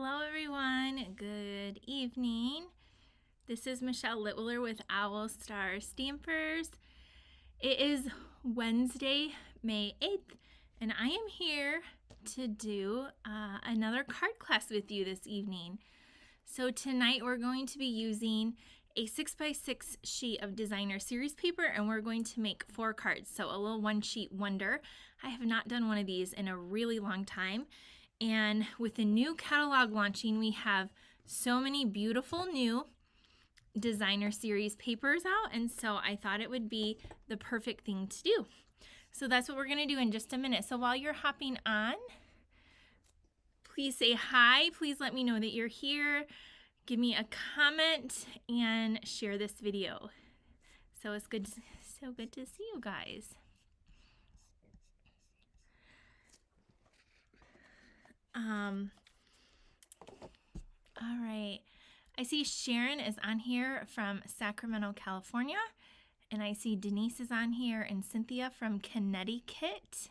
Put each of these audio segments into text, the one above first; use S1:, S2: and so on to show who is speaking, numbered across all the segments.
S1: Hello everyone, good evening. This is Michelle Litwiller with Owl Star Stampers. It is Wednesday, May 8th, and I am here to do another card class with you this evening. So tonight we're going to be using a 6x6 sheet of designer series paper, and we're going to make 4 cards, so a little one sheet wonder. I have not done one of these in a really long time. And with the new catalog launching, we have so many beautiful new designer series papers out, and so I thought it would be the perfect thing to do. So that's what we're going to do in just a minute. So while you're hopping on, please say hi. Please let me know that you're here. Give me a comment and share this video. So it's so good to see you guys. All right, I see Sharon is on here from Sacramento, California, and I see Denise is on here and Cynthia from Connecticut,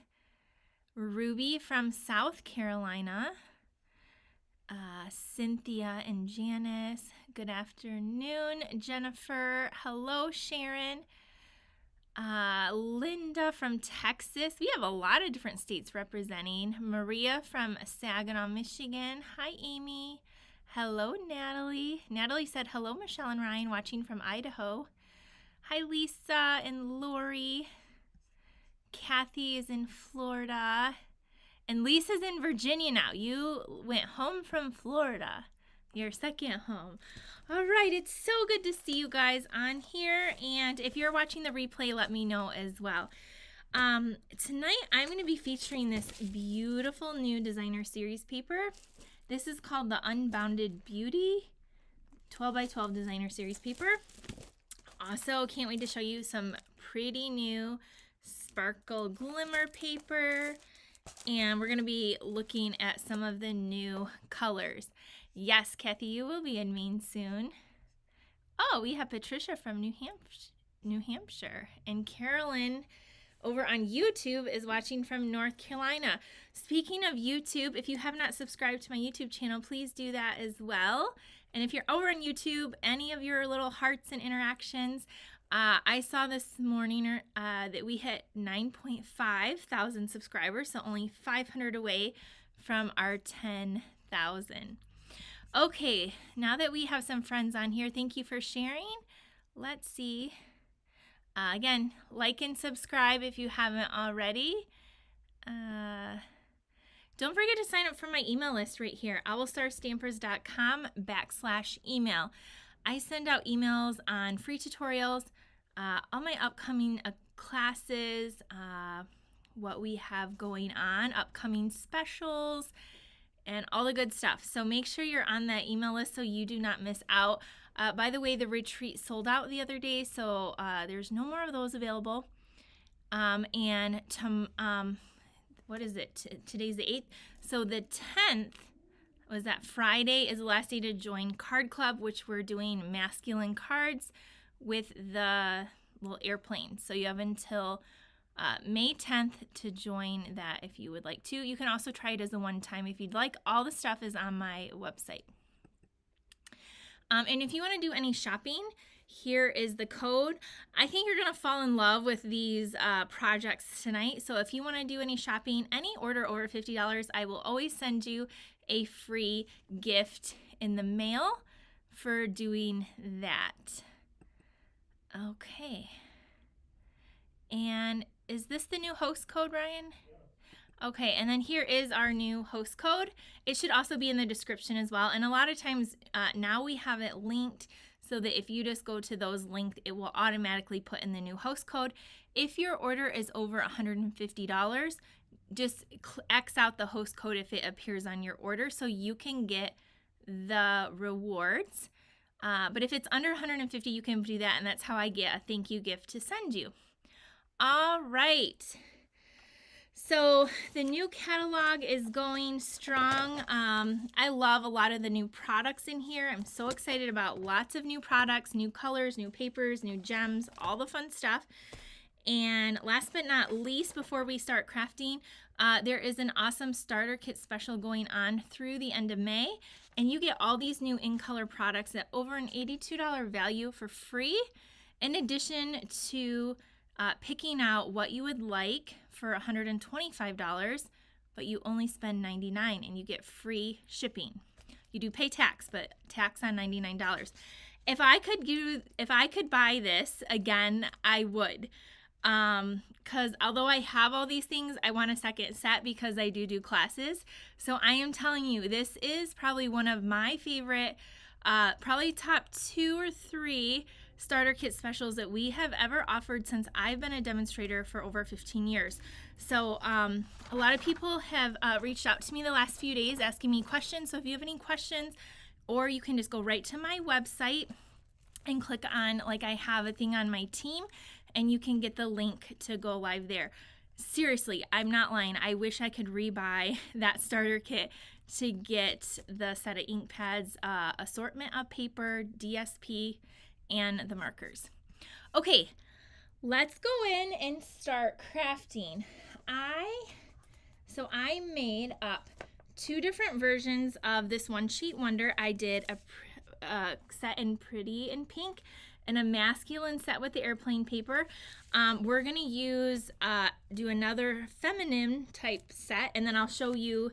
S1: Ruby from South Carolina, Cynthia and Janice, good afternoon, Jennifer, hello Sharon, Linda from Texas. We have a lot of different states representing. Maria from Saginaw, Michigan. Hi, Amy. Hello, Natalie. Natalie said, hello, Michelle and Ryan, watching from Idaho. Hi, Lisa and Lori. Kathy is in Florida. And Lisa's in Virginia now. You went home from Florida. Your second home. All right, it's so good to see you guys on here, and if you're watching the replay, let me know as well. Tonight I'm going to be featuring this beautiful new designer series paper. This is called the Unbounded Beauty 12x12 designer series paper. Also, can't wait to show you some pretty new sparkle glimmer paper, and we're going to be looking at some of the new colors. Yes, Kathy, you will be in Maine soon. Oh, we have Patricia from New Hampshire. And Carolyn over on YouTube is watching from North Carolina. Speaking of YouTube, if you have not subscribed to my YouTube channel, please do that as well. And if you're over on YouTube, any of your little hearts and interactions, I saw this morning that we hit 9.5 thousand subscribers, so only 500 away from our 10,000. Okay, now that we have some friends on here, thank you for sharing. Let's see. Again, like and subscribe if you haven't already. Don't forget to sign up for my email list right here, owlstarstampers.com/email. I send out emails on free tutorials, all my upcoming classes, what we have going on, upcoming specials, and all the good stuff. So make sure you're on that email list so you do not miss out. By the way, the retreat sold out the other day, so there's no more of those available. What is it? Today's the 8th. So the 10th was that Friday is the last day to join Card Club, which we're doing masculine cards with the little airplane. So you have until May 10th to join that if you would like to. You can also try it as a one-time if you'd like. All the stuff is on my website. And if you want to do any shopping, here is the code. I think you're going to fall in love with these projects tonight. So if you want to do any shopping, any order over $50, I will always send you a free gift in the mail for doing that. Okay. And is this the new host code, Ryan? Okay, and then here is our new host code. It should also be in the description as well. And a lot of times now we have it linked so that if you just go to those linked, it will automatically put in the new host code. If your order is over $150, just X out the host code if it appears on your order so you can get the rewards. But if it's under $150, you can do that, and that's how I get a thank you gift to send you. All right. So the new catalog is going strong. I love a lot of the new products in here. I'm so excited about lots of new products, new colors, new papers, new gems, all the fun stuff. And last but not least, before we start crafting, there is an awesome starter kit special going on through the end of May. And you get all these new in color products at over an $82 value for free, in addition to picking out what you would like for $125, but you only spend $99 and you get free shipping. You do pay tax, but tax on $99. If I could buy this again, I would. Because although I have all these things, I want a second set because I do classes. So I am telling you, this is probably one of my favorite, probably top 2 or 3 starter kit specials that we have ever offered since I've been a demonstrator for over 15 years. So a lot of people have reached out to me the last few days asking me questions. So if you have any questions, or you can just go right to my website and click on, like I have a thing on my team, and you can get the link to go live there. Seriously, I'm not lying. I wish I could rebuy that starter kit to get the set of ink pads, assortment of paper, DSP, and the markers. Okay, let's go in and start crafting. I made up 2 different versions of this one sheet wonder. I did a set in pretty and pink and a masculine set with the airplane paper. We're gonna do another feminine type set, and then I'll show you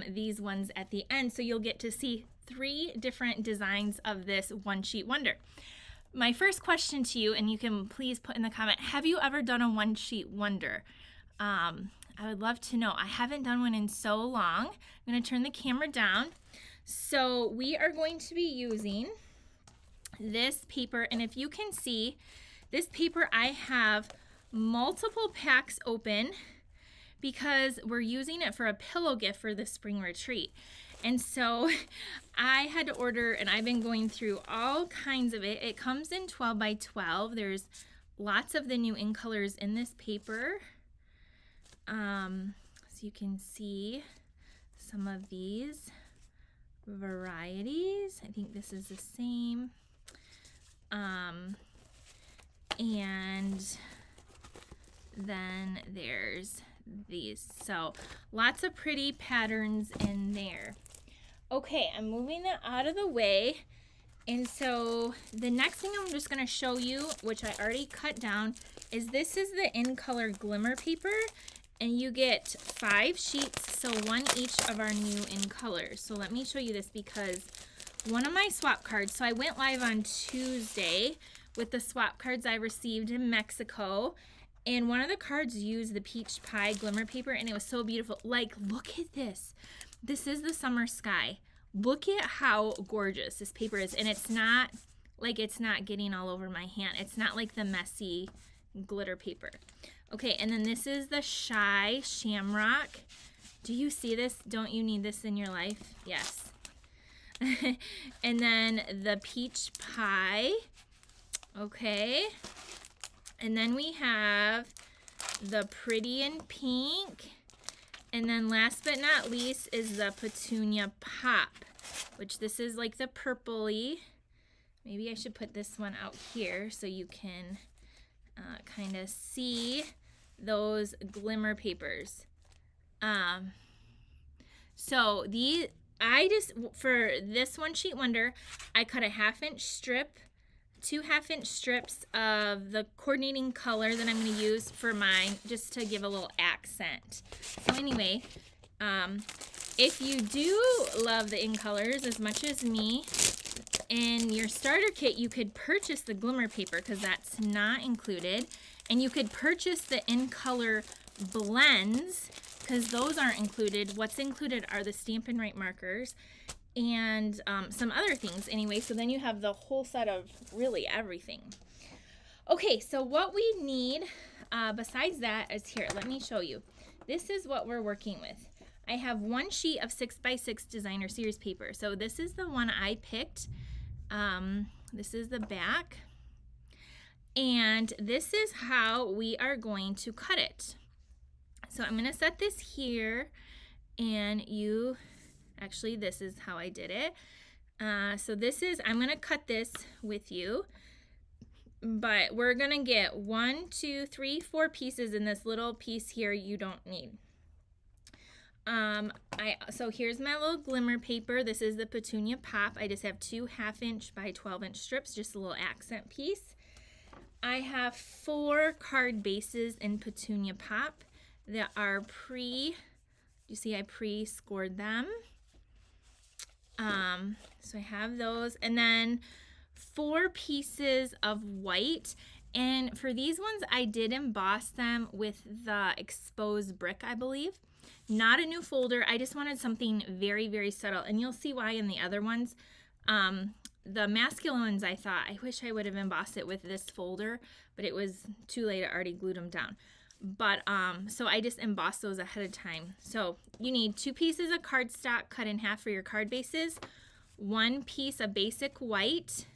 S1: these ones at the end, so you'll get to see 3 different designs of this one sheet wonder. My first question to you, and you can please put in the comment, have you ever done a one sheet wonder? I would love to know. I haven't done one in so long. I'm going to turn the camera down. So we are going to be using this paper, and if you can see, this paper, I have multiple packs open because we're using it for a pillow gift for the spring retreat. And so I had to order, and I've been going through all kinds of it. It comes in 12 by 12. There's lots of the new in colors in this paper. So you can see some of these varieties. I think this is the same. And then there's these. So lots of pretty patterns in there. Okay, I'm moving that out of the way. And so the next thing I'm just going to show you, which I already cut down, is this is the in color glimmer paper. And you get 5 sheets, so 1 each of our new in colors. So let me show you this because one of my swap cards, so I went live on Tuesday with the swap cards I received in Mexico. And one of the cards used the peach pie glimmer paper, and it was so beautiful. Like, look at this. This is the summer sky. Look at how gorgeous this paper is. And it's not getting all over my hand. It's not like the messy glitter paper. Okay, and then this is the Shy Shamrock. Do you see this? Don't you need this in your life? Yes. And then the peach pie. Okay. And then we have the pretty and pink. And then last but not least is the Petunia Pop, which this is like the purpley. Maybe I should put this one out here so you can kind of see those glimmer papers. So for this one sheet wonder, I cut a 1/2 inch strip, 2 1/2 inch strips of the coordinating color that I'm going to use for mine, just to give a little accent. So anyway, if you do love the in colors as much as me, in your starter kit you could purchase the glimmer paper because that's not included, and you could purchase the in color blends because those aren't included. What's included are the Stampin' Up markers and some other things anyway. So then you have the whole set of really everything. Okay, so what we need besides that is here. Let me show you. This is what we're working with. I have 1 sheet of 6x6 designer series paper. So this is the one I picked. This is the back. And this is how we are going to cut it. So I'm going to set this here, and actually this is how I did it. So I'm going to cut this with you. but we're gonna get 1, 2, 3, 4 pieces in this little piece here you don't need. So here's my little glimmer paper. This is the Petunia Pop. I just have 2 1/2" by 12" strips, just a little accent piece. I have 4 card bases in Petunia Pop that are you see I pre-scored them. So I have those, and then 4 pieces of white. And for these ones, I did emboss them with the exposed brick, I believe. Not a new folder. I just wanted something very, very subtle. And you'll see why in the other ones. The masculine ones, I thought, I wish I would have embossed it with this folder, but it was too late. I already glued them down. But, so I just embossed those ahead of time. So you need 2 pieces of cardstock cut in half for your card bases, 1 piece of basic white,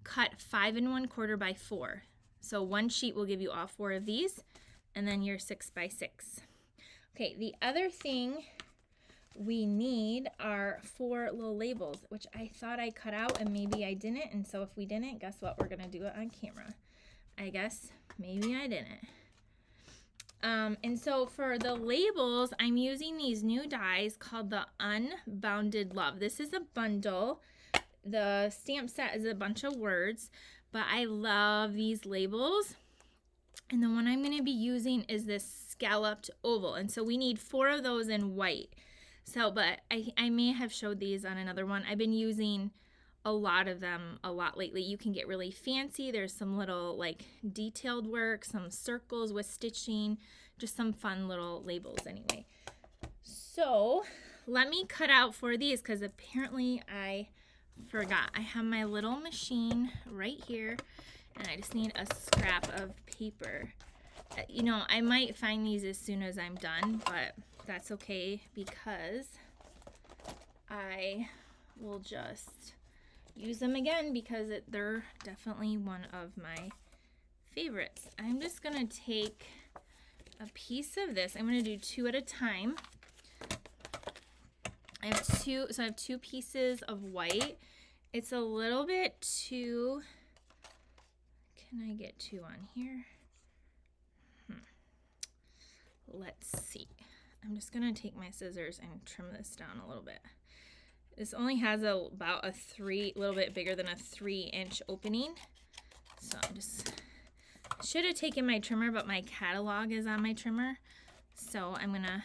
S1: cut 5 1/4 by 4. So 1 sheet will give you all 4 of these, and then your 6 by 6. Okay, the other thing we need are 4 little labels, which I thought I cut out and maybe I didn't. And so if we didn't, guess what? We're gonna do it on camera. I guess maybe I didn't. And so for the labels, I'm using these new dies called the Unbounded Love. This is a bundle. The stamp set is a bunch of words, but I love these labels. And the one I'm going to be using is this scalloped oval. And so we need 4 of those in white. So, but I may have showed these on another one. I've been using a lot of them a lot lately. You can get really fancy. There's some little like detailed work, some circles with stitching, just some fun little labels anyway. So let me cut out 4 of these because apparently I forgot. I have my little machine right here and I just need a scrap of paper. You know, I might find these as soon as I'm done, but that's okay because I will just use them again because they're definitely one of my favorites. I'm just gonna take a piece of this. I'm gonna do 2 at a time. I have 2 pieces of white. It's a little bit too, can I get 2 on here? Let's see. I'm just gonna take my scissors and trim this down a little bit. This only has about a little bit bigger than a 3-inch opening. So I'm just, should have taken my trimmer, but my catalog is on my trimmer. So I'm gonna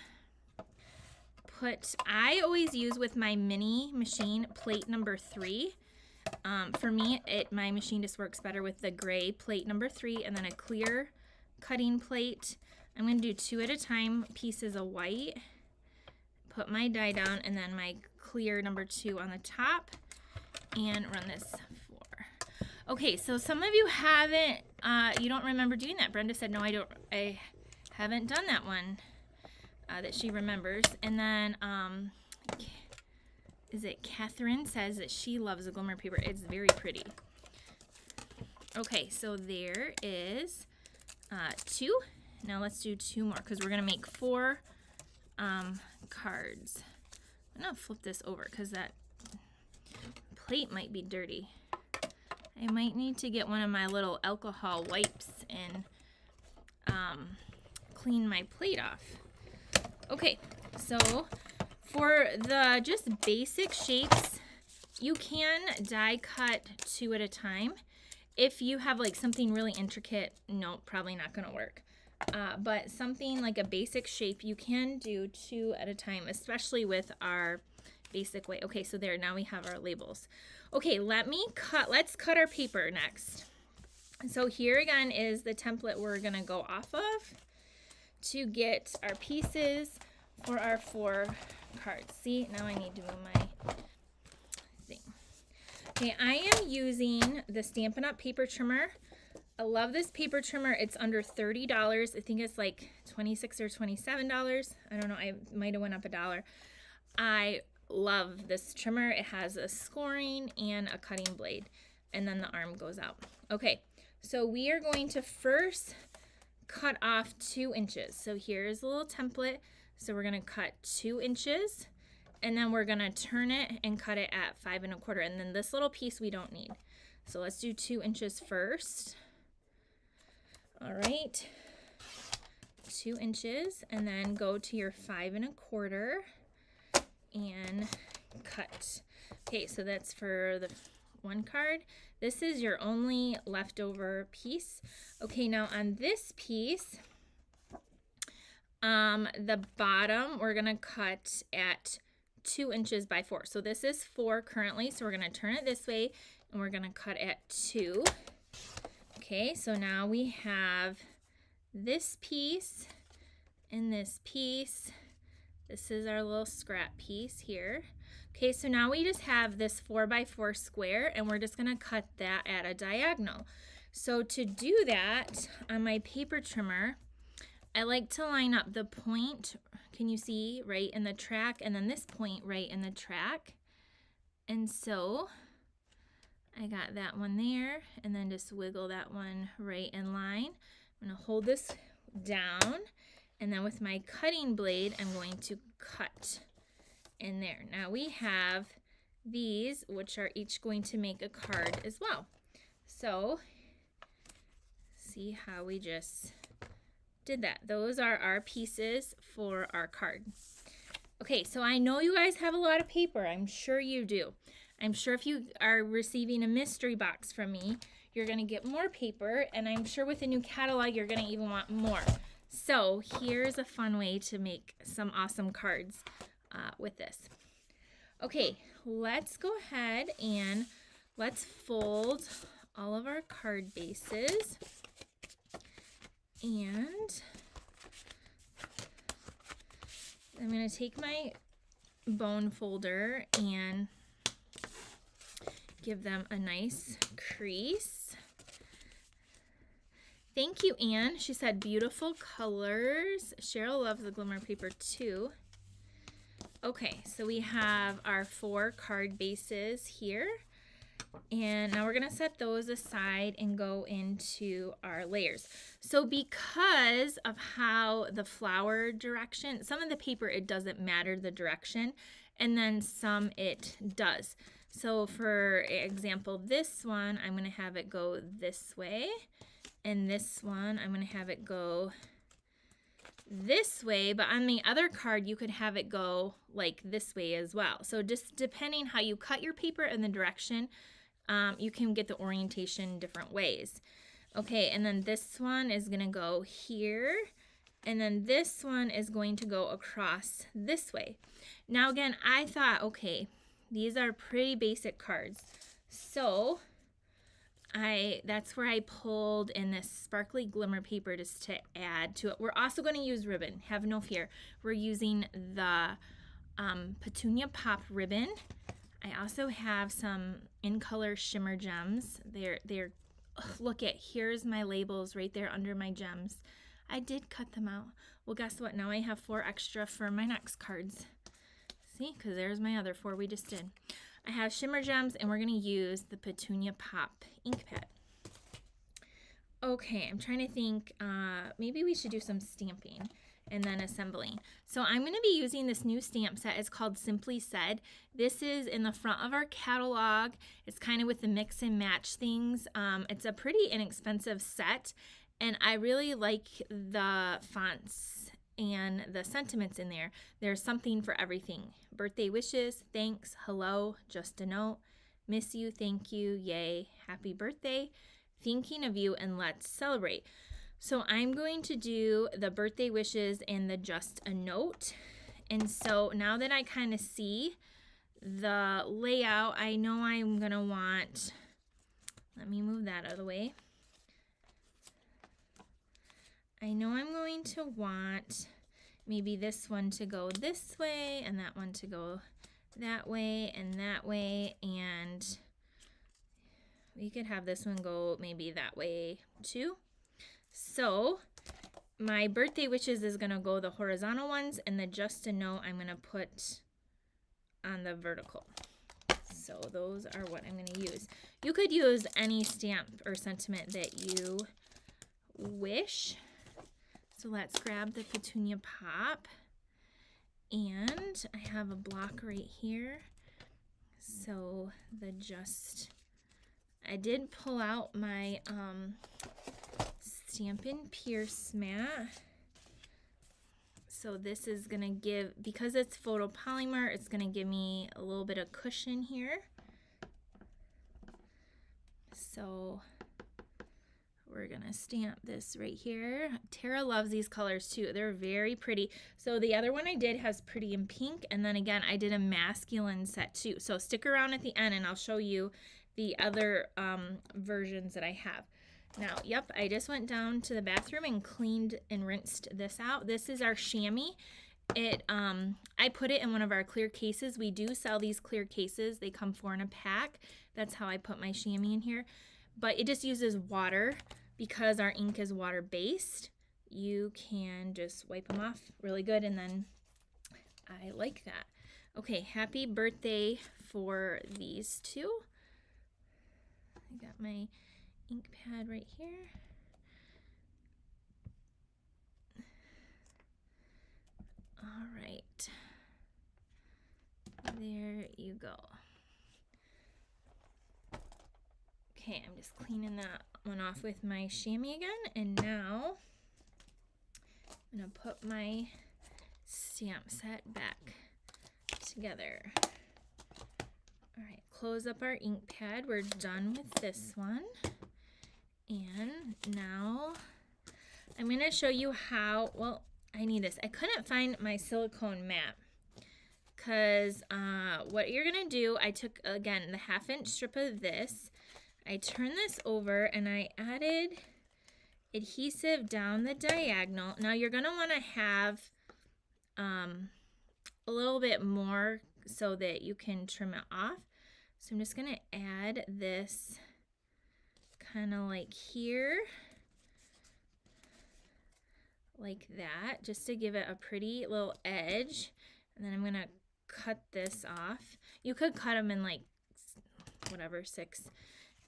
S1: I always use with my mini machine plate number 3. For me, my machine just works better with the gray plate number 3 and then a clear cutting plate. I'm gonna do 2 at a time pieces of white, put my die down, and then my clear number 2 on the top, and run this 4. Okay, so some of you you don't remember doing that. Brenda said, no, I haven't done that one that she remembers. And then, is it Catherine says that she loves the Glimmer paper. It's very pretty. Okay, so there is 2. Now let's do 2 more because we're going to make 4 cards. I'm going to flip this over because that plate might be dirty. I might need to get one of my little alcohol wipes and clean my plate off. Okay, so for the just basic shapes, you can die cut 2 at a time. If you have like something really intricate, no, probably not going to work. But something like a basic shape, you can do 2 at a time, especially with our basic way. Okay, so there, now we have our labels. Okay, let's cut our paper next. So here again is the template we're gonna go off of to get our pieces for our 4 cards. See, now I need to move my thing. Okay, I am using the Stampin' Up paper trimmer. I love this paper trimmer. It's under $30. I think it's like $26 or $27. I don't know. I might have went up $1. I love this trimmer. It has a scoring and a cutting blade, and then the arm goes out. Okay, so we are going to first cut off 2 inches. So here's a little template. So we're going to cut 2 inches, and then we're going to turn it and cut it at 5 1/4. And then this little piece we don't need. So let's do 2 inches first. All right, 2 inches, and then go to your 5 1/4 and cut. Okay, so that's for the one card. This is your only leftover piece. Okay, now on this piece, the bottom we're gonna cut at 2 inches by 4. So this is 4 currently, so we're gonna turn it this way and we're gonna cut at 2. Okay, so now we have this piece and this piece. This is our little scrap piece here. Okay, so now we just have this 4 by 4 square, and we're just gonna cut that at a diagonal. So to do that, on my paper trimmer, I like to line up the point, can you see, right in the track, and then this point right in the track. And so I got that one there, and then just wiggle that one right in line. I'm gonna hold this down, and then with my cutting blade, I'm going to cut in there. Now we have these, which are each going to make a card as well. So see how we just did that. Those are our pieces for our card. Okay, so I know you guys have a lot of paper. I'm sure you do. I'm sure if you are receiving a mystery box from me, you're gonna get more paper, and I'm sure with a new catalog, you're gonna even want more. So here's a fun way to make some awesome cards with this. Okay, let's go ahead and let's fold all of our card bases. And I'm going to take my bone folder and give them a nice crease. Thank you, Anne. She said beautiful colors. Cheryl loves the Glimmer paper too. Okay, so we have our 4 card bases here. And now we're going to set those aside and go into our layers. So because of how the flower direction, some of the paper, it doesn't matter the direction, and then some it does. So for example, this one, I'm going to have it go this way, and this one, I'm going to have it go this way, but on the other card, you could have it go like this way as well. So just depending how you cut your paper and the direction, you can get the orientation different ways. Okay, and then this one is gonna go here, and then this one is going to go across this way. Now again, I thought, okay, these are pretty basic cards. So that's where I pulled in this sparkly Glimmer paper just to add to it. We're also going to use ribbon, have no fear. We're using the Petunia Pop ribbon. I also have some in color shimmer gems. They're look at, here's my labels right there under my gems. I did cut them out. Well, guess what? Now I have 4 extra for my next cards. See, because there's my other 4 we just did. I have shimmer gems, and we're going to use the Petunia Pop ink pad. Okay, I'm trying to think, maybe we should do some stamping and then assembling. So I'm going to be using this new stamp set. It's called Simply Said. This is in the front of our catalog. It's kind of with the mix and match things. It's a pretty inexpensive set, and I really like the fonts and the sentiments in there. There's something for everything. Birthday wishes, thanks, hello, just a note, miss you, thank you, yay, happy birthday, thinking of you, and let's celebrate. So I'm going to do the birthday wishes and the just a note. And so now that I kind of see the layout, I know I'm going to want, let me move that out of the way. I know I'm going to want maybe this one to go this way and that one to go that way and that way, and we could have this one go maybe that way too. So my birthday wishes is going to go the horizontal ones, and the just a note I'm going to put on the vertical. So those are what I'm going to use. You could use any stamp or sentiment that you wish. So let's grab the Petunia Pop, and I have a block right here. So I did pull out my Stampin' Pierce mat. So this is gonna give, because it's photopolymer, it's gonna give me a little bit of cushion here. So we're gonna stamp this right here. Tara loves these colors too. They're very pretty. So the other one I did has pretty in pink, and then again I did a masculine set too. So stick around at the end and I'll show you the other versions that I have. Now, yep, I just went down to the bathroom and cleaned and rinsed this out. This is our chamois. I put it in one of our clear cases. We do sell these clear cases. They come 4 in a pack. That's how I put my chamois in here. But it just uses water because our ink is water-based. You can just wipe them off really good, and then I like that. Okay, happy birthday for these two. I got my ink pad right here. All right, there you go. Okay, I'm just cleaning that one off with my chamois again, and now I'm gonna put my stamp set back together. All right, close up our ink pad. We're done with this one. And now I'm going to show you how, well, I need this. I couldn't find my silicone mat because what you're going to do, I took, again, the 1/2 inch strip of this. I turned this over and I added adhesive down the diagonal. Now you're going to want to have a little bit more so that you can trim it off. So I'm just going to add this kind of like here, like that, just to give it a pretty little edge. And then I'm gonna cut this off. You could cut them in like whatever, 6.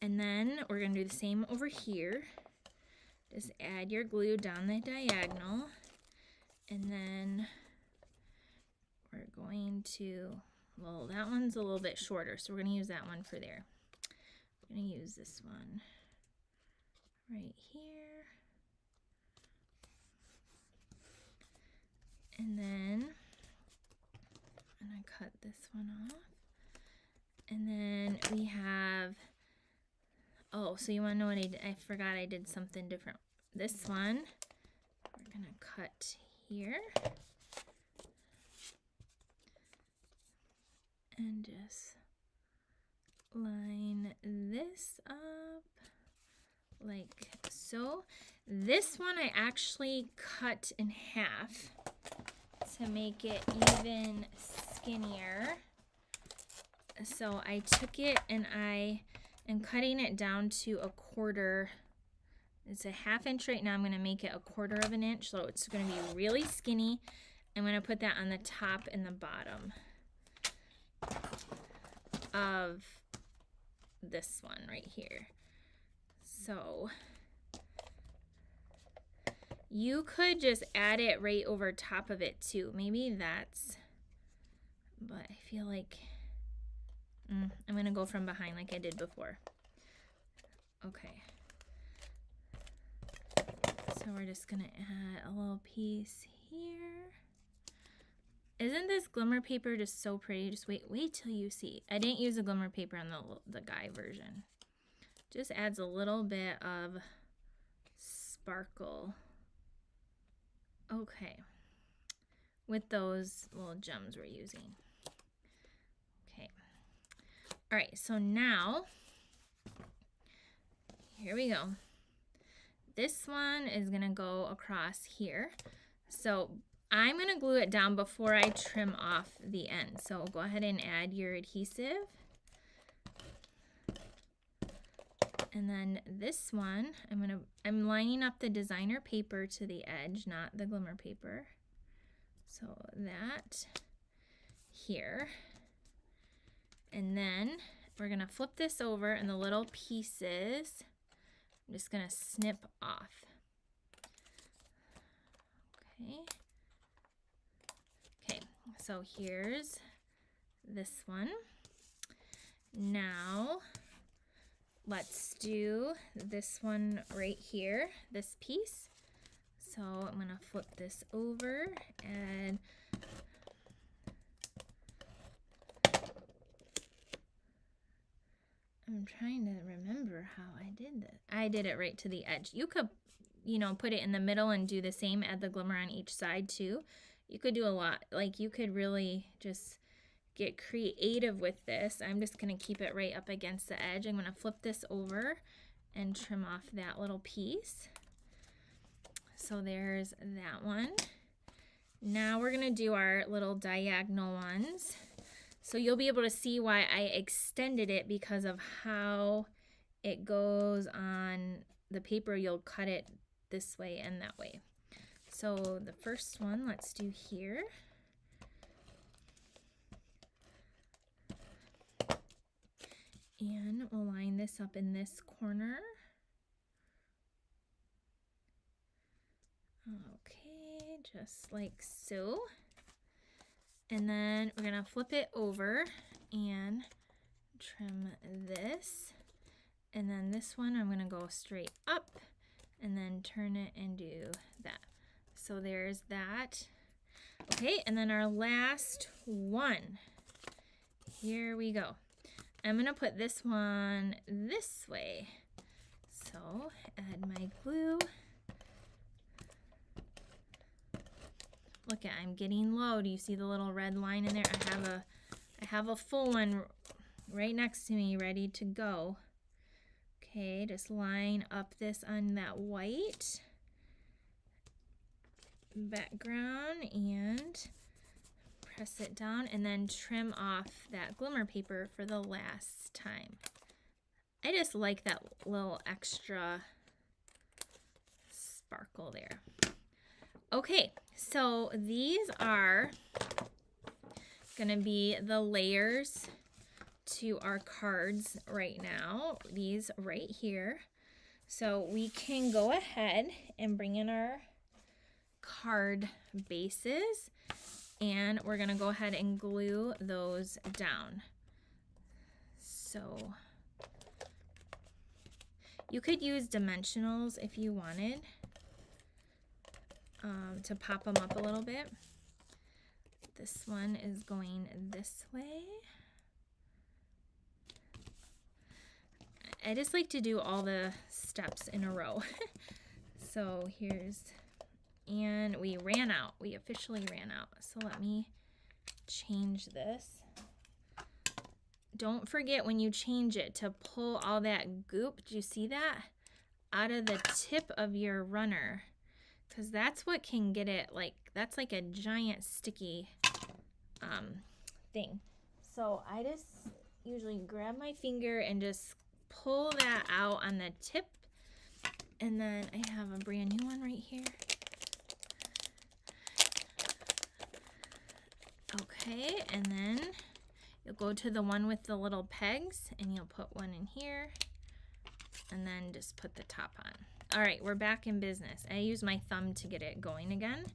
S1: And then we're gonna do the same over here. Just add your glue down the diagonal, and then we're going to, well, that one's a little bit shorter, so we're gonna use that one for there. I'm gonna use this one right here, and then I'm gonna cut this one off, and then we have, oh, so you want to know what I did? I forgot I did something different. This one we're gonna cut here and just line this up like so. This one I actually cut in half to make it even skinnier. So I took it and I am cutting it down to 1/4. It's a 1/2 inch right now. I'm going to make it 1/4 of an inch, so it's going to be really skinny. I'm going to put that on the top and the bottom of this one right here. So you could just add it right over top of it too. Maybe that's, but I feel like I'm gonna go from behind like I did before. Okay. So we're just gonna add a little piece here. Isn't this glimmer paper just so pretty? Just wait till you see. I didn't use a glimmer paper on the guy version. Just adds a little bit of sparkle. Okay. With those little gems we're using. Okay. All right, so now, here we go. This one is gonna go across here. So I'm gonna glue it down before I trim off the end. So go ahead and add your adhesive. And then this one, I'm lining up the designer paper to the edge, not the glimmer paper. So that here. And then we're gonna flip this over, and the little pieces, I'm just gonna snip off. Okay. Okay, so here's this one. Now let's do this one right here, this piece. So I'm gonna flip this over and I'm trying to remember how I did this. I did it right to the edge. You could, you know, put it in the middle and do the same, add the glimmer on each side too. You could do a lot. Like you could really just get creative with this. I'm just gonna keep it right up against the edge. I'm gonna flip this over and trim off that little piece. So there's that one. Now we're gonna do our little diagonal ones. So you'll be able to see why I extended it because of how it goes on the paper. You'll cut it this way and that way. So the first one, let's do here. And we'll line this up in this corner. Okay, just like so. And then we're gonna flip it over and trim this. And then this one, I'm gonna go straight up and then turn it and do that. So there's that. Okay, and then our last one. Here we go. I'm gonna put this one this way. So add my glue. Look at, I'm getting low. Do you see the little red line in there? I have a full one right next to me ready to go. Okay, just line up this on that white background and press it down and then trim off that glimmer paper for the last time. I just like that little extra sparkle there. Okay, so these are gonna be the layers to our cards right now, these right here. So we can go ahead and bring in our card bases and we're gonna go ahead and glue those down. So you could use dimensionals if you wanted to pop them up a little bit. This one is going this way. I just like to do all the steps in a row. So here's, and we ran out. We officially ran out. So let me change this. Don't forget when you change it to pull all that goop, do you see that? Out of the tip of your runner. Because that's what can get it, like, that's like a giant sticky thing. So I just usually grab my finger and just pull that out on the tip. And then I have a brand new one right here. Okay, and then you'll go to the one with the little pegs and you'll put one in here and then just put the top on. All right, we're back in business. I use my thumb to get it going again.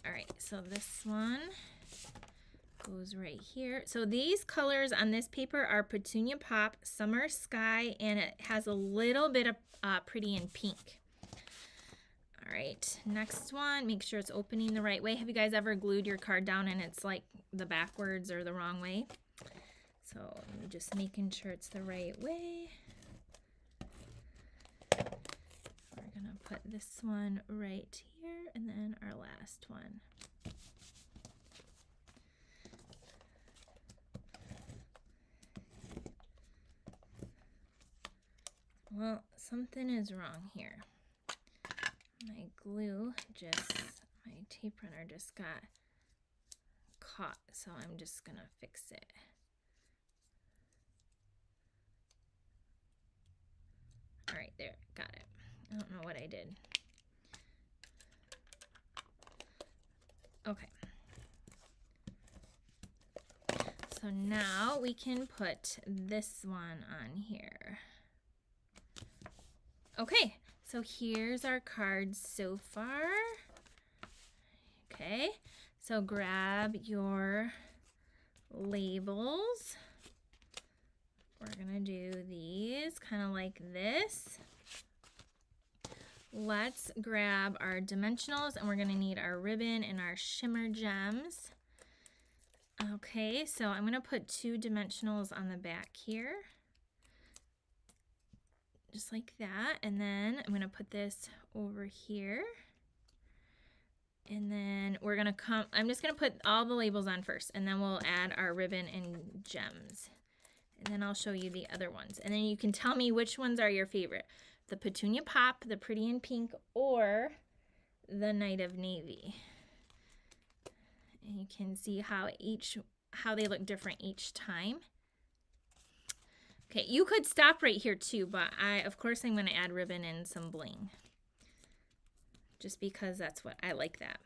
S1: All right, so this one goes right here. So these colors on this paper are Petunia Pop, Summer Sky, and it has a little bit of Pretty in Pink. All right, next one, make sure it's opening the right way. Have you guys ever glued your card down and it's like the backwards or the wrong way? So I'm just making sure it's the right way. We're gonna put this one right here and then our last one. Well, something is wrong here. My glue my tape runner just got caught, so I'm just gonna fix it. All right, there, got it. I don't know what I did. Okay. So now we can put this one on here. Okay, so here's our cards so far. Okay, so grab your labels we're gonna do these kind of like this. Let's grab our dimensionals, and we're gonna need our ribbon and our shimmer gems. Okay, so I'm gonna put 2 dimensionals on the back here, just like that, and then I'm gonna put this over here, and then we're gonna I'm just gonna put all the labels on first, and then we'll add our ribbon and gems, and then I'll show you the other ones, and then you can tell me which ones are your favorite: the Petunia Pop, the Pretty in Pink, or the Night of Navy. And you can see how they look different each time. Okay, you could stop right here too, but of course I'm going to add ribbon and some bling, just because that's what I like that.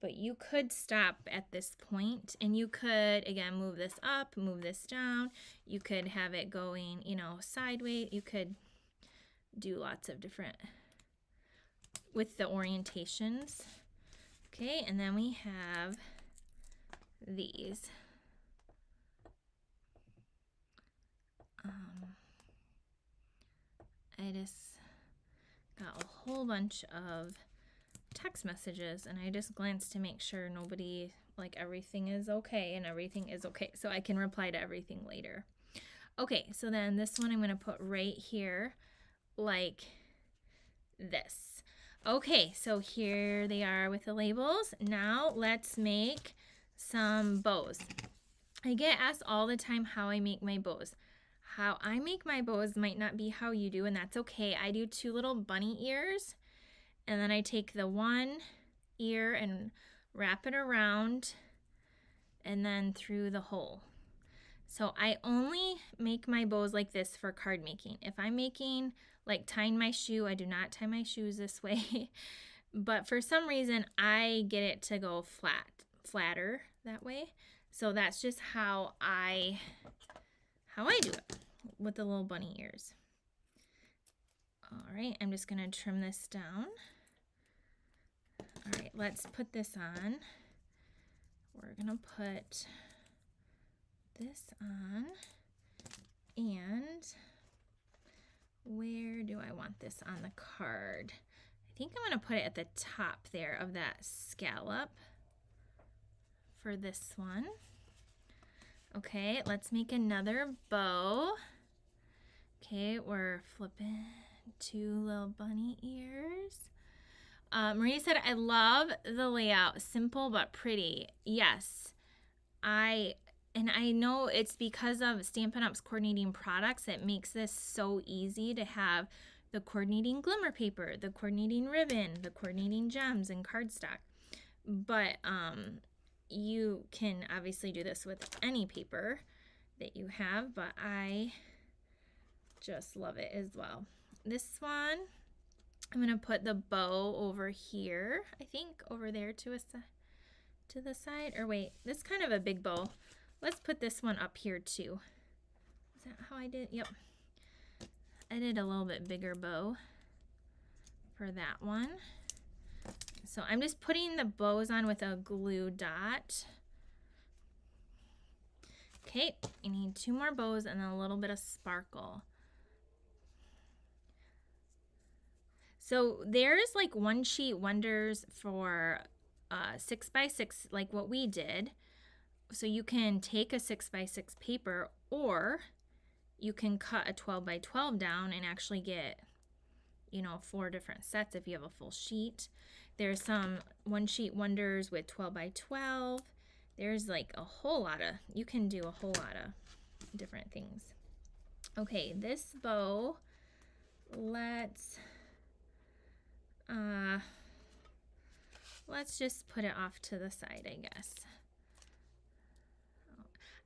S1: But you could stop at this point, and you could, again, move this up, move this down. You could have it going, you know, sideways. You could do lots of different with the orientations. Okay, and then we have these. I just got a whole bunch of text messages, and I just glanced to make sure nobody, like, everything is okay, and everything is okay, so I can reply to everything later. Okay, so then this one I'm going to put right here like this. Okay, so here they are with the labels. Now let's make some bows. I get asked all the time how I make my bows. How I make my bows might not be how you do, and that's okay. I do 2 little bunny ears, and then I take the one ear and wrap it around and then through the hole. So I only make my bows like this for card making. If I'm making, like, tying my shoe, I do not tie my shoes this way. But for some reason, I get it to go flatter that way. So that's just how I do it with the little bunny ears. All right, I'm just gonna trim this down. All right, let's put this on. We're gonna put this on, and where do I want this on the card? I think I'm gonna put it at the top there of that scallop for this one. Okay, let's make another bow. Okay, we're flipping 2 little bunny ears. Marie said, I love the layout, simple but pretty. Yes, I know it's because of Stampin' Up's coordinating products that makes this so easy to have the coordinating glimmer paper, the coordinating ribbon, the coordinating gems, and cardstock. But you can obviously do this with any paper that you have, but I just love it as well. This one, I'm going to put the bow over here, I think, over there to the side. Or wait, this is kind of a big bow. Let's put this one up here too. Is that how I did? Yep. I did a little bit bigger bow for that one. So I'm just putting the bows on with a glue dot. Okay, I need 2 more bows and then a little bit of sparkle. So there's like one sheet wonders for 6x6, like what we did. So you can take a 6x6 paper, or you can cut a 12x12 down and actually get, you know, 4 different sets if you have a full sheet. There's some one sheet wonders with 12x12. There's like a whole lot of, you can do a whole lot of different things. Okay, this bow, let's just put it off to the side, I guess.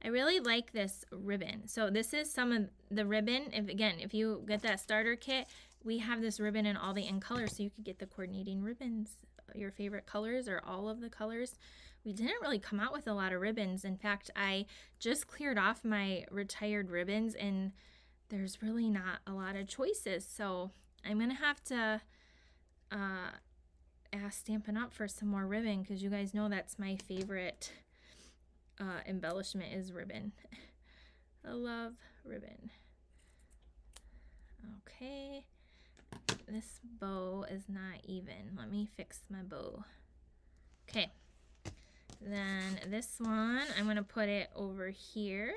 S1: I really like this ribbon. So this is some of the ribbon. If you get that starter kit, we have this ribbon in all the in colors, so you could get the coordinating ribbons, your favorite colors or all of the colors. We didn't really come out with a lot of ribbons. In fact, I just cleared off my retired ribbons, and there's really not a lot of choices. So I'm gonna have to ask Stampin' Up for some more ribbon, because you guys know that's my favorite embellishment is ribbon. a love ribbon. Okay, this bow is not even. Let me fix my bow. Okay, then this one, I'm gonna put it over here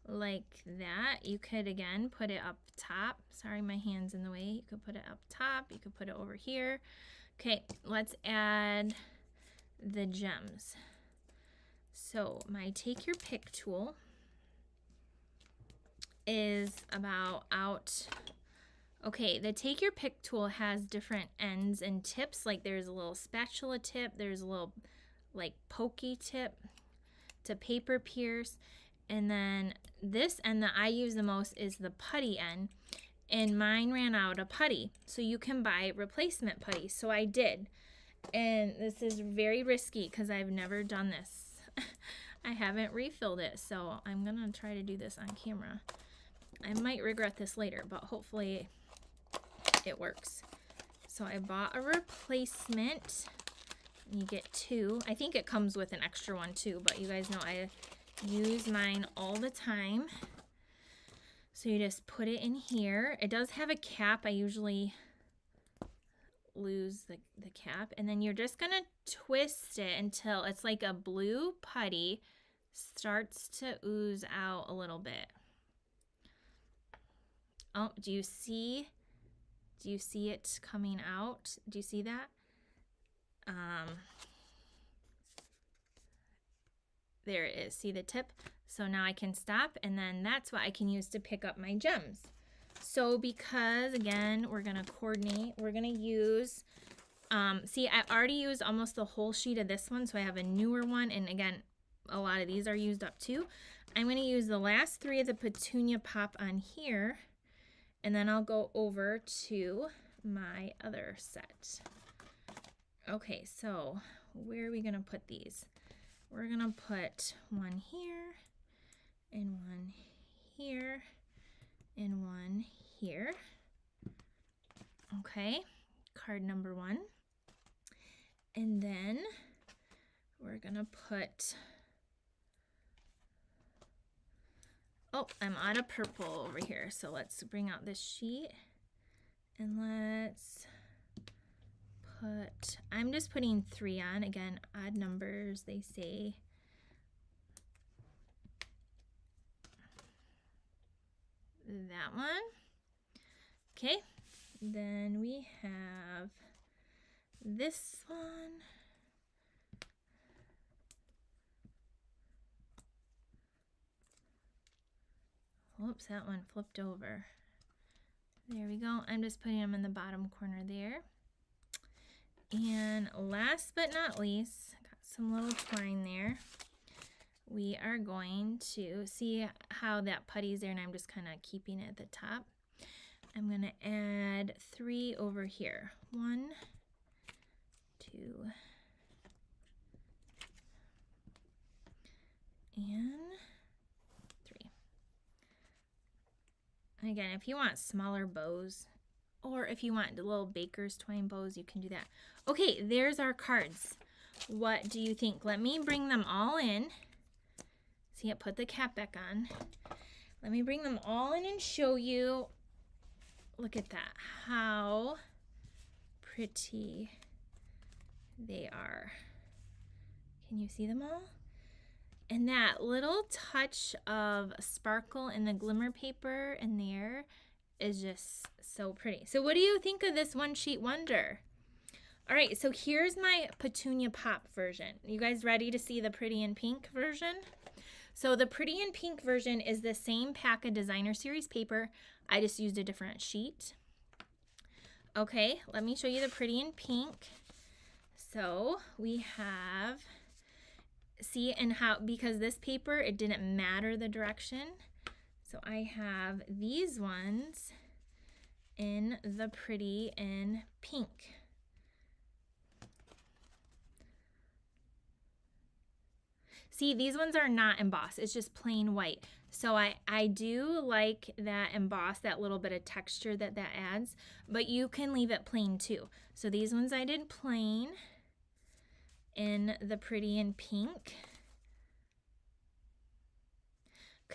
S1: like that. You could again put it up top. Sorry, my hand's in the way. You could put it up top. You could put it over here. Okay, let's add the gems. So my take your pick tool is about out. Okay, the take your pick tool has different ends and tips. Like there's a little spatula tip, there's a little like pokey tip to paper pierce, and then this end that I use the most is the putty end, and mine ran out of putty, so you can buy replacement putty. So I did, and this is very risky because I've never done this. I haven't refilled it, so I'm gonna try to do this on camera. I might regret this later, but hopefully it works. So I bought a replacement. You get 2. I think it comes with an extra one too, but you guys know I use mine all the time. So you just put it in here. It does have a cap. I usually lose the cap, and then you're just gonna twist it until it's like a blue putty starts to ooze out a little bit. Oh, do you see it coming out? Do you see that? There it is. See the tip? So now I can stop, and then that's what I can use to pick up my gems. So because, again, we're going to coordinate, we're going to use, see, I already used almost the whole sheet of this one, so I have a newer one, and again, a lot of these are used up too. I'm going to use the last 3 of the petunia pop on here, and then I'll go over to my other set. Okay, so where are we going to put these? We're going to put one here, and one here, and one here. Okay, card number 1. And then we're going to put, oh, I'm out of purple over here. So let's bring out this sheet, and let's put, I'm just putting 3 on. Again, odd numbers, they say. That one. Okay, then we have this one. Whoops, that one flipped over. There we go. I'm just putting them in the bottom corner there. And last but not least, got some little twine there. We are going to see how that putty's there, and I'm just kind of keeping it at the top. I'm going to add 3 over here. 1, 2, and 3. And again, if you want smaller bows, or if you want little baker's twine bows, you can do that. Okay, there's our cards. What do you think? Let me bring them all in. See, I put the cap back on. Let me bring them all in and show you. Look at that, how pretty they are. Can you see them all? And that little touch of sparkle in the glimmer paper in there is just so pretty. So what do you think of this one sheet wonder? All right, so here's my petunia pop version. You guys ready to see the pretty in pink version? So the pretty in pink version is the same pack of designer series paper. I just used a different sheet. Okay, let me show you the pretty in pink. So we have, see, and how, because this paper, it didn't matter the direction. So I have these ones in the pretty in pink. See, these ones are not embossed. It's just plain white. So I do like that emboss, that little bit of texture that adds, but you can leave it plain too. So these ones I did plain in the pretty in pink.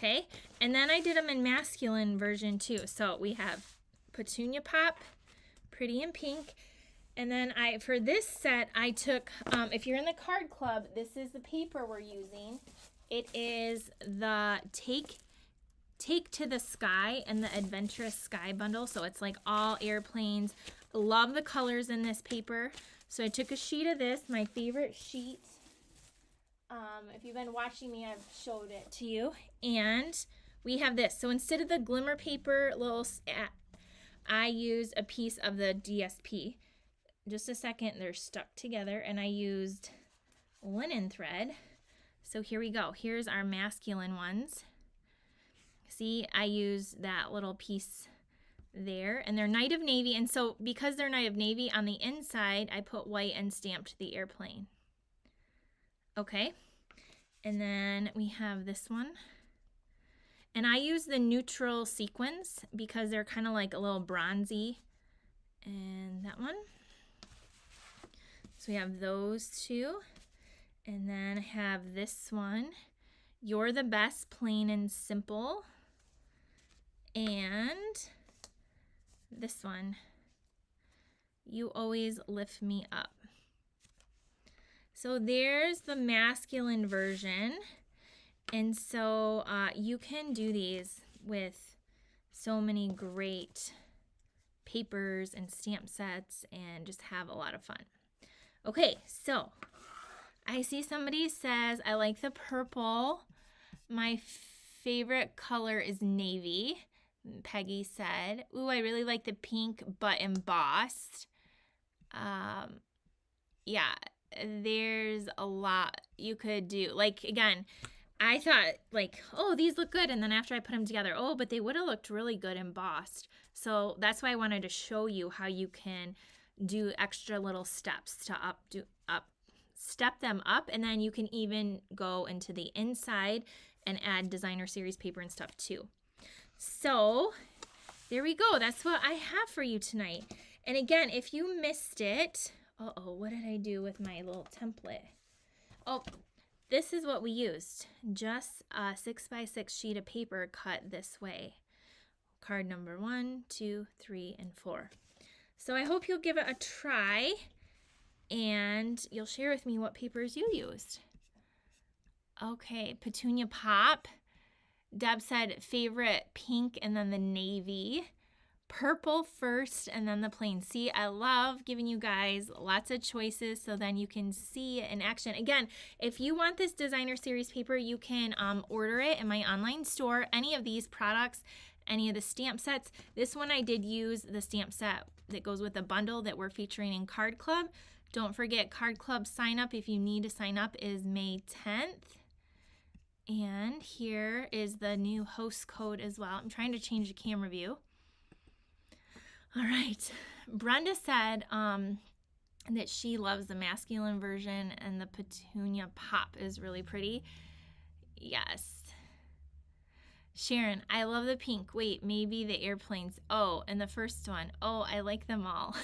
S1: Okay, and then I did them in masculine version too. So we have Petunia Pop, Pretty in Pink. And then for this set, I took, if you're in the card club, this is the paper we're using. It is the Take to the Sky and the Adventurous Sky bundle. So it's like all airplanes. Love the colors in this paper. So I took a sheet of this, my favorite sheet. If you've been watching me, I've showed it to you. And we have this. So instead of the Glimmer paper, I used a piece of the DSP. Just a second, they're stuck together. And I used linen thread. So here we go. Here's our masculine ones. See, I used that little piece there. And they're Night of Navy. And so because they're Night of Navy, on the inside, I put white and stamped the airplane. Okay, and then we have this one. And I use the neutral sequins because they're kind of like a little bronzy. And that one. So we have those two. And then I have this one. You're the Best, Plain and Simple. And this one. You Always Lift Me Up. So there's the masculine version. And so you can do these with so many great papers and stamp sets and just have a lot of fun. Okay, so I see somebody says, I like the purple. My favorite color is navy, Peggy said. Ooh, I really like the pink but embossed. Yeah. There's a lot you could do. Like, again, I thought, like, oh, these look good. And then after I put them together, oh, but they would have looked really good embossed. So that's why I wanted to show you how you can do extra little steps to step them up. And then you can even go into the inside and add designer series paper and stuff too. So there we go. That's what I have for you tonight. And again, if you missed it, what did I do with my little template? Oh, this is what we used. Just a 6x6 sheet of paper cut this way. Card number 1, 2, 3, and 4. So I hope you'll give it a try and you'll share with me what papers you used. Okay, Petunia Pop. Deb said favorite pink and then the navy. Purple first and then the plain. See, I love giving you guys lots of choices so then you can see it in action. Again, if you want this designer series paper, you can order it in my online store. Any of these products, any of the stamp sets. This one I did use the stamp set that goes with the bundle that we're featuring in Card Club. Don't forget, Card Club sign up if you need to sign up is May 10th. And here is the new host code as well. I'm trying to change the camera view. All right, Brenda said that she loves the masculine version and the Petunia Pop is really pretty. Yes. Sharon, I love the pink. Wait, maybe the airplanes. Oh, and the first one. Oh, I like them all.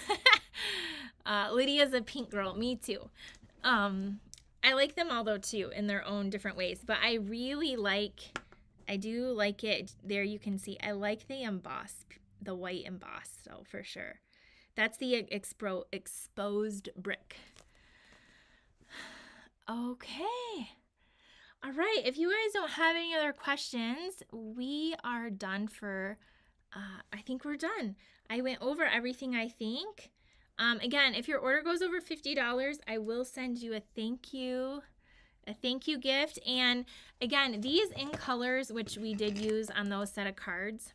S1: Lydia's a pink girl. Me too. I like them all though too in their own different ways. But I do like it. There you can see. I like the embossed. The white embossed, so for sure. That's the exposed brick. Okay. All right. If you guys don't have any other questions, we are done for, I think we're done. I went over everything, I think. Again, if your order goes over $50, I will send you a thank you gift. And again, these in colors, which we did use on those set of cards,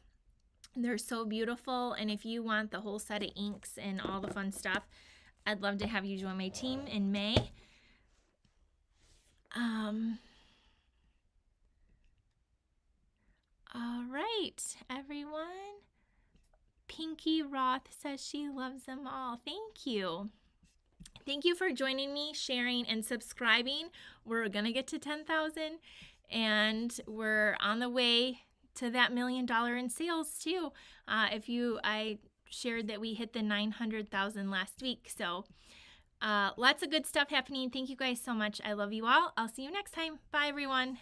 S1: they're so beautiful, and if you want the whole set of inks and all the fun stuff, I'd love to have you join my team in May. All right, everyone. Pinky Roth says she loves them all. Thank you. Thank you for joining me, sharing, and subscribing. We're going to get to 10,000, and we're on the way to that $1 million in sales too. I shared that we hit the 900,000 last week. So lots of good stuff happening. Thank you guys so much. I love you all. I'll see you next time. Bye, everyone.